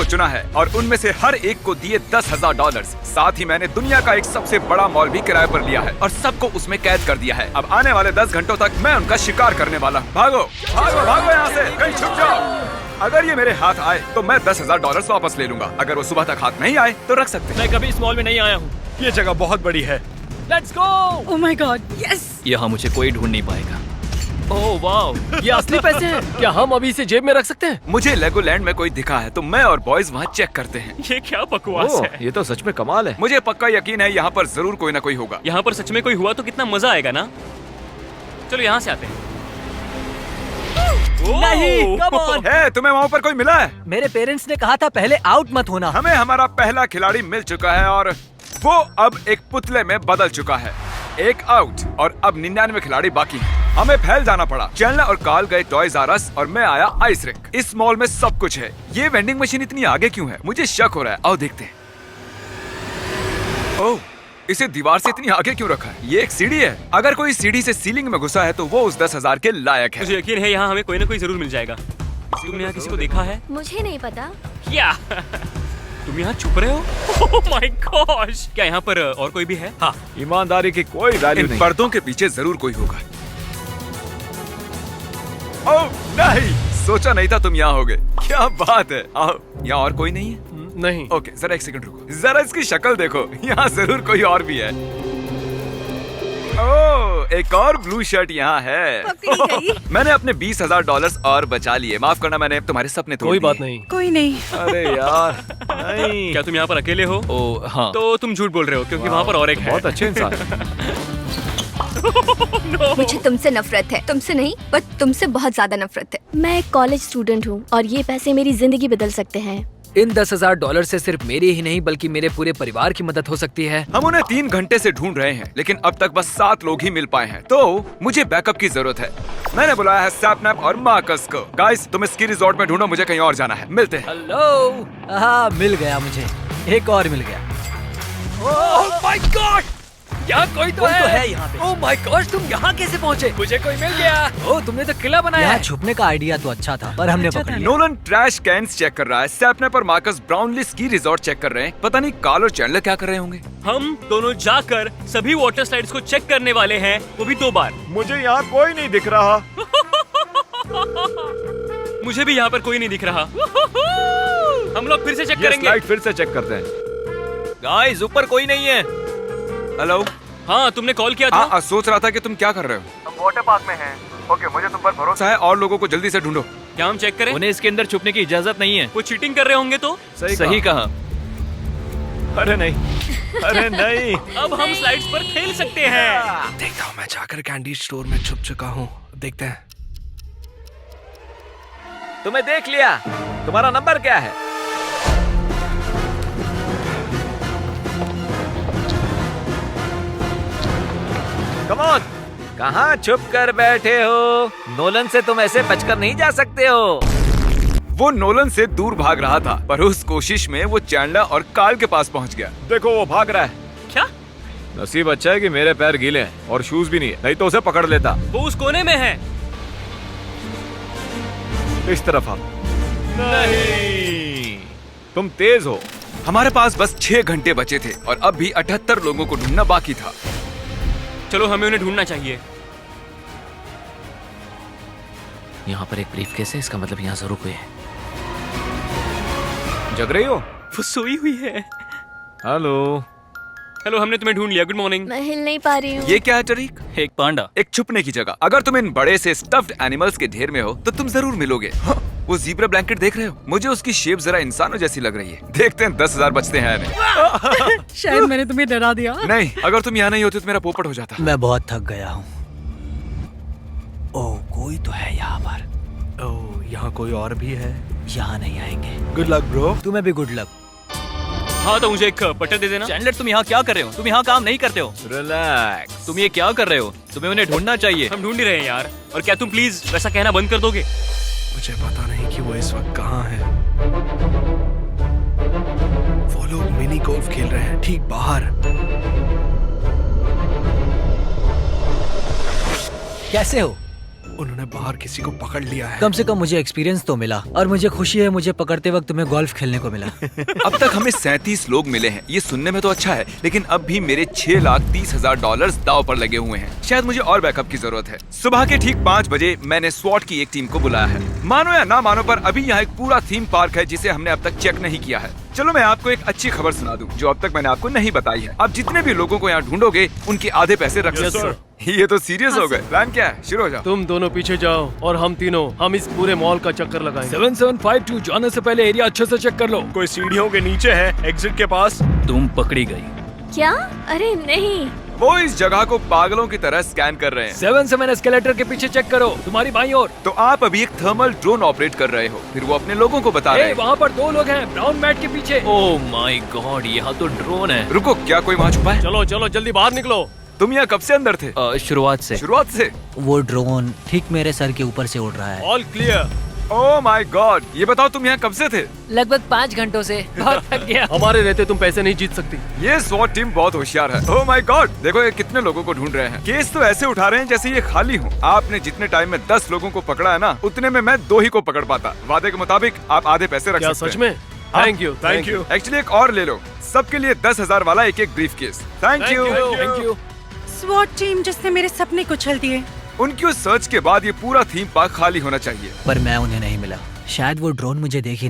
को चुना है और उनमें से हर एक को दिए $10,000। साथ ही मैंने दुनिया का एक सबसे बड़ा मॉल भी किराए पर लिया है और सबको उसमें कैद कर दिया है। अब आने वाले 10 घंटों तक मैं उनका शिकार करने वाला हूँ। भागो भागो भागो यहाँ से, कहीं छुप जाओ। अगर ये मेरे हाथ आए तो मैं $10,000 वापस ले लूंगा। अगर वो सुबह तक हाथ नहीं आए तो रख सकते हैं। मैं कभी इस मॉल में नहीं आया हूँ। ये जगह बहुत बड़ी है। Let's go. Oh my God, yes. यहाँ मुझे कोई ढूंढ नहीं पाएगा। ओह वाह, ये असली पैसे हैं। क्या हम अभी इसे जेब में रख सकते हैं? मुझे लेगोलैंड में कोई दिखा है तो मैं और बॉयज वहाँ चेक करते हैं। ये क्या बकवास है? ये तो सच में कमाल है। मुझे पक्का यकीन है यहाँ पर जरूर कोई ना कोई होगा। यहाँ पर सच में कोई हुआ तो कितना मजा आएगा ना। चलो यहाँ से आते हैं। नहीं, come on। है, तुम्हें वहाँ पर कोई मिला है? मेरे पेरेंट्स ने कहा था पहले आउट मत होना। हमें हमारा पहला खिलाड़ी मिल चुका है और वो अब एक पुतले में बदल चुका है। एक आउट और अब 99 खिलाड़ी बाकी हैं। हमें फैल जाना पड़ा। चैंडलर और कार्ल गए टॉयज आर अस और मैं आया आइस रिंक। इस मॉल में सब कुछ है। ये वेंडिंग मशीन इतनी आगे क्यों है? मुझे शक हो रहा है। आओ देखते हैं। ओह, इसे दीवार से इतनी आगे क्यों रखा है? ये एक सीढ़ी है। अगर कोई सीढ़ी से सीलिंग में घुसा है तो वो उस 10,000 के लायक है। मुझे यकीन है यहाँ हमें कोई ना कोई जरूर मिल जाएगा। तुमने यहाँ किसी को देखा है? मुझे नहीं पता। क्या तुम यहाँ छुप रहे हो? ओह माय गॉश, क्या यहाँ पर और कोई भी है? हाँ, ईमानदारी की कोई वैल्यू इन नहीं। पर्दों के पीछे जरूर कोई होगा। ओह नहीं, सोचा नहीं था तुम यहाँ होगे। क्या बात है। आओ, यहाँ और कोई नहीं है? नहीं। ओके, जरा एक सेकंड रुको। जरा इसकी शक्ल देखो, यहाँ जरूर कोई और भी है। ओह, एक और ब्लू शर्ट यहाँ है। पकड़ी गई। मैंने अपने $20,000 और बचा लिए। माफ करना, मैंने तुम्हारे सपने तोड़ कोई दिए। बात नहीं। कोई नहीं। अरे यार, नहीं। क्या तुम यहाँ पर अकेले हो? ओह हाँ। तो तुम झूठ बोल रहे हो क्योंकि वहाँ पर और एक है। बहुत अच्छे इंसान है। मुझे तुमसे नफरत है। तुमसे नहीं, पर तुमसे बहुत ज्यादा नफरत है। मैं एक कॉलेज स्टूडेंट हूँ और ये पैसे मेरी जिंदगी बदल सकते हैं। इन $10,000 से सिर्फ मेरी ही नहीं बल्कि मेरे पूरे परिवार की मदद हो सकती है। हम उन्हें 3 घंटे से ढूंढ रहे हैं लेकिन अब तक बस 7 लोग ही मिल पाए हैं। तो मुझे बैकअप की जरूरत है। मैंने बुलाया है सैपनैप और मार्कस को। गाइस, तुम स्की रिजॉर्ट में ढूंढो, मुझे कहीं और जाना है। मिलते हैं। हेलो। हाँ, मिल गया मुझे। एक और मिल गया। ओह माय गॉड, यहाँ कोई तो है यहाँ पे। ओह माय गॉड, तुम यहाँ कैसे पहुँचे? मुझे कोई मिल गया। ओह, तुमने तो किला बनाया यहाँ है। छुपने का आइडिया तो अच्छा था पर हमने पकड़ लिया। नोलन ट्रैश कैंस चेक कर रहा है। सैपनैप और Marcus Brownlee ski resort check कर रहे हैं। पता नहीं कार्ल और चैंडलर क्या कर रहे होंगे। हम दोनों जाकर सभी वाटर स्लाइड्स को चेक करने वाले हैं, वो भी 2 बार। मुझे यहाँ कोई नहीं दिख रहा। मुझे भी यहाँ पर कोई नहीं दिख रहा। हम लोग फिर से चेक ये करेंगे। स्लाइड फिर से चेक करते हैं। गाइस, ऊपर कोई नहीं है। हेलो। हाँ, तुमने कॉल किया था? हाँ, सोच रहा था कि तुम क्या कर रहे हो। हम वाटर पार्क में हैं। ओके, मुझे तुम पर भरोसा ऐसा है, और लोगों को जल्दी से ढूंढो। क्या हम चेक करें? उन्हें इसके अंदर छुपने की इजाजत नहीं है। वो चीटिंग कर रहे होंगे तो? सही कहा। अरे नहीं, अरे नहीं। अब हम स्लाइड्स पर खेल सकते हैं। देखता हूँ, मैं जाकर कैंडी स्टोर में छुप चुका हूँ। देखते हैं। तुम्हें देख लिया। तुम्हारा नंबर क्या है? कम ऑन, कहाँ छुप कर बैठे हो? नोलन से तुम ऐसे बचकर नहीं जा सकते हो। वो नोलन से दूर भाग रहा था पर उस कोशिश में वो चैंडलर और कार्ल के पास पहुंच गया। देखो, वो भाग रहा है। क्या? नसीब अच्छा है कि मेरे पैर गीले हैं और शूज भी नहीं है, नहीं तो उसे पकड़ लेता। वो उस कोने में है। इस तरफ आ। नहीं, तुम तेज हो। हमारे पास बस 6 घंटे बचे थे और अब भी 78 लोगों को ढूंढना बाकी था। चलो, हमें उन्हें ढूंढना चाहिए। यहाँ पर एक ब्रीफकेस है, इसका मतलब यहाँ जरूर कोई है। जग रही हो? वो सोई हुई है। हेलो। हेलो, हमने तुम्हें ढूंढ लिया। Good morning. मैं हिल नहीं पा रही हूँ। ये क्या है टरीक? एक पांडा। एक छुपने की जगह। अगर तुम इन बड़े से स्टफ्ड एनिमल्स के ढेर में हो तो तुम जरूर मिलोगे। वो ज़ीब्रा ब्लैंकेट देख रहे हो? मुझे उसकी शेप जरा इंसानों जैसी लग रही है। देखते हैं 10,000 बचते हैं नहीं। शायद मैंने तुम्हें डरा दिया। नहीं, अगर तुम यहाँ नहीं होते तो मेरा पोपट हो जाता। मैं बहुत थक गया हूँ। ओह, कोई तो है यहाँ पर। ओह, यहाँ कोई और भी है। यहाँ नहीं आएंगे। Good luck bro. तुम्हें भी गुड लक। हाँ, तो मुझे एक पट्टा दे देना। चैंडलर, तुम यहाँ क्या कर रहे हो? तुम यहाँ काम नहीं करते हो। रिलैक्स। तुम ये क्या कर रहे हो? तुम्हें उन्हें ढूंढना चाहिए। हम ढूंढ ही रहे हैं यार। और क्या तुम प्लीज वैसा कहना बंद कर दोगे? मुझे पता नहीं कि वो इस वक्त कहाँ है। वो लोग मिनी गोल्फ खेल रहे हैं ठीक बाहर। कैसे हो? उन्होंने बाहर किसी को पकड़ लिया है। कम से कम मुझे एक्सपीरियंस तो मिला और मुझे खुशी है मुझे पकड़ते वक्त तुम्हें गोल्फ खेलने को मिला। अब तक हमें 37 लोग मिले हैं। ये सुनने में तो अच्छा है, लेकिन अब भी मेरे $6,30,000 दाव पर लगे हुए हैं। शायद मुझे और बैकअप की जरूरत है। सुबह के ठीक 5 बजे मैंने स्वॉट की एक टीम को बुलाया है। मानो या ना मानो, पर अभी यहाँ एक पूरा थीम पार्क है जिसे हमने अब तक चेक नहीं किया है। चलो मैं आपको एक अच्छी खबर सुना दूं, जो अब तक मैंने आपको नहीं बताई है। आप जितने भी लोगों को यहाँ ढूंढोगे, उनके आधे पैसे रख सकते हो। ये तो सीरियस हो गए। प्लान क्या है? शुरू हो जाओ। तुम दोनों पीछे जाओ और हम तीनों इस पूरे मॉल का चक्कर लगाएंगे। 7752 जाने से पहले एरिया अच्छे से चेक कर लो। कोई सीढ़ियों के नीचे है, एग्जिट के पास। तुम पकड़ी गई। क्या? अरे नहीं। वो इस जगह को पागलों की तरह स्कैन कर रहे हैं। 7 एस्केलेटर के पीछे चेक करो, तुम्हारी बाईं ओर। तो आप अभी एक थर्मल ड्रोन ऑपरेट कर रहे हो, फिर वो अपने लोगों को बता रहे हैं। वहाँ पर 2 लोग हैं ब्राउन मैट के पीछे। ओह माय गॉड, यहाँ तो ड्रोन है। रुको, क्या कोई वहाँ छुपा है? चलो चलो जल्दी बाहर निकलो। तुम यहाँ कब से अंदर थे? शुरुआत से। शुरुआत से? वो ड्रोन ठीक मेरे सर के ऊपर से उड़ रहा है। All clear. Oh my God, ये बताओ तुम यहाँ कब से थे? लगभग 5 घंटों से। बहुत थक गया। हमारे रहते तुम पैसे नहीं जीत सकती। ये स्वॉट टीम बहुत होशियार है। ओह माय गॉड, देखो ये कितने लोगों को ढूंढ रहे हैं। केस तो ऐसे उठा रहे हैं जैसे ये खाली हो। आपने जितने टाइम में 10 लोगों को पकड़ा है ना, उतने में मैं 2 ही को पकड़ पाता। वादे के मुताबिक आप आधे पैसे रख क्या सकते सच हैं। में? Thank you, thank you. Actually एक और ले लो, सबके लिए 10,000 वाला एक briefcase. Thank you. Thank you. Swat team जिसने मेरे सपने को छल दिए। उनकी उस सर्च के बाद ये पूरा थीम पार्क खाली होना चाहिए। पर मैं उन्हें नहीं मिला। शायद वो ड्रोन मुझे देख ही नहीं